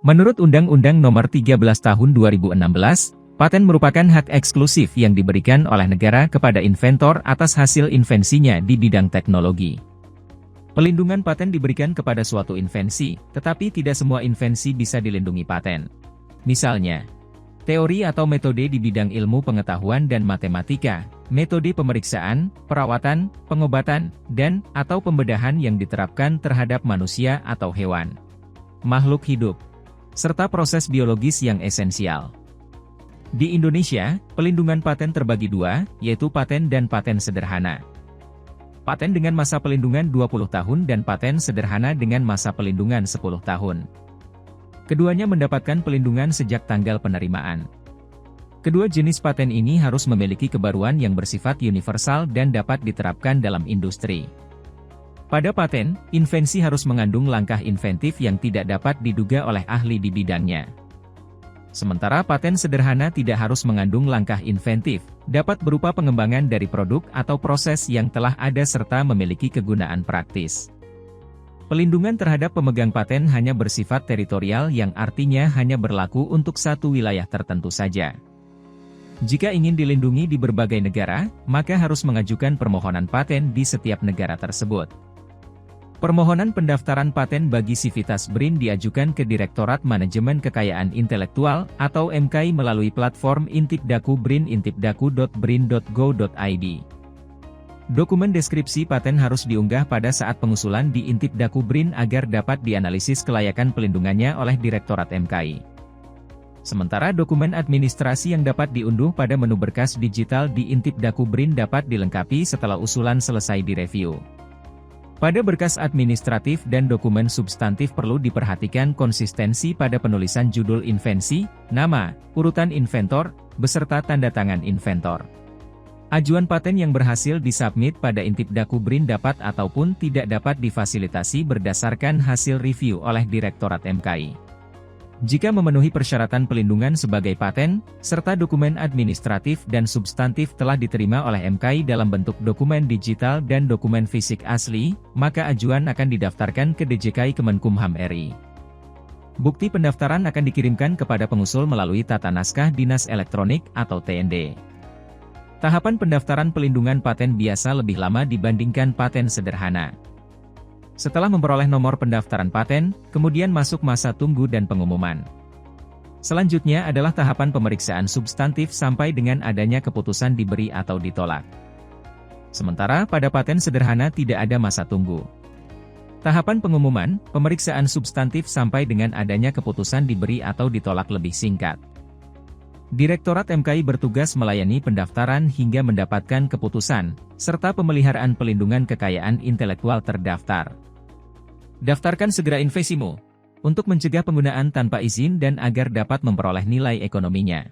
Menurut Undang-Undang Nomor 13 Tahun 2016, paten merupakan hak eksklusif yang diberikan oleh negara kepada inventor atas hasil invensinya di bidang teknologi. Pelindungan paten diberikan kepada suatu invensi, tetapi tidak semua invensi bisa dilindungi paten. Misalnya, teori atau metode di bidang ilmu pengetahuan dan matematika, metode pemeriksaan, perawatan, pengobatan, dan/atau pembedahan yang diterapkan terhadap manusia atau hewan, makhluk hidup, serta proses biologis yang esensial. Di Indonesia, pelindungan paten terbagi dua, yaitu paten dan paten sederhana. Paten dengan masa pelindungan 20 tahun dan paten sederhana dengan masa pelindungan 10 tahun. Keduanya mendapatkan pelindungan sejak tanggal penerimaan. Kedua jenis paten ini harus memiliki kebaruan yang bersifat universal dan dapat diterapkan dalam industri. Pada paten, invensi harus mengandung langkah inventif yang tidak dapat diduga oleh ahli di bidangnya. Sementara paten sederhana tidak harus mengandung langkah inventif, dapat berupa pengembangan dari produk atau proses yang telah ada serta memiliki kegunaan praktis. Pelindungan terhadap pemegang paten hanya bersifat teritorial yang artinya hanya berlaku untuk satu wilayah tertentu saja. Jika ingin dilindungi di berbagai negara, maka harus mengajukan permohonan paten di setiap negara tersebut. Permohonan pendaftaran paten bagi Civitas BRIN diajukan ke Direktorat Manajemen Kekayaan Intelektual atau MKI melalui platform Intipdaku BRIN intipdaku.brin.go.id. Dokumen deskripsi paten harus diunggah pada saat pengusulan di Intipdaku BRIN agar dapat dianalisis kelayakan pelindungannya oleh Direktorat MKI. Sementara dokumen administrasi yang dapat diunduh pada menu berkas digital di Intipdaku BRIN dapat dilengkapi setelah usulan selesai direview. Pada berkas administratif dan dokumen substantif perlu diperhatikan konsistensi pada penulisan judul invensi, nama, urutan inventor, beserta tanda tangan inventor. Ajuan paten yang berhasil disubmit pada Intipdaku BRIN dapat ataupun tidak dapat difasilitasi berdasarkan hasil review oleh Direktorat MKI. Jika memenuhi persyaratan pelindungan sebagai paten, serta dokumen administratif dan substantif telah diterima oleh MKI dalam bentuk dokumen digital dan dokumen fisik asli, maka ajuan akan didaftarkan ke DJKI Kemenkumham RI. Bukti pendaftaran akan dikirimkan kepada pengusul melalui tata naskah dinas elektronik atau TND. Tahapan pendaftaran pelindungan paten biasa lebih lama dibandingkan paten sederhana. Setelah memperoleh nomor pendaftaran paten, kemudian masuk masa tunggu dan pengumuman. Selanjutnya adalah tahapan pemeriksaan substantif sampai dengan adanya keputusan diberi atau ditolak. Sementara pada paten sederhana tidak ada masa tunggu. Tahapan pengumuman, pemeriksaan substantif sampai dengan adanya keputusan diberi atau ditolak lebih singkat. Direktorat MKI bertugas melayani pendaftaran hingga mendapatkan keputusan, serta pemeliharaan pelindungan kekayaan intelektual terdaftar. Daftarkan segera invensimu, untuk mencegah penggunaan tanpa izin dan agar dapat memperoleh nilai ekonominya.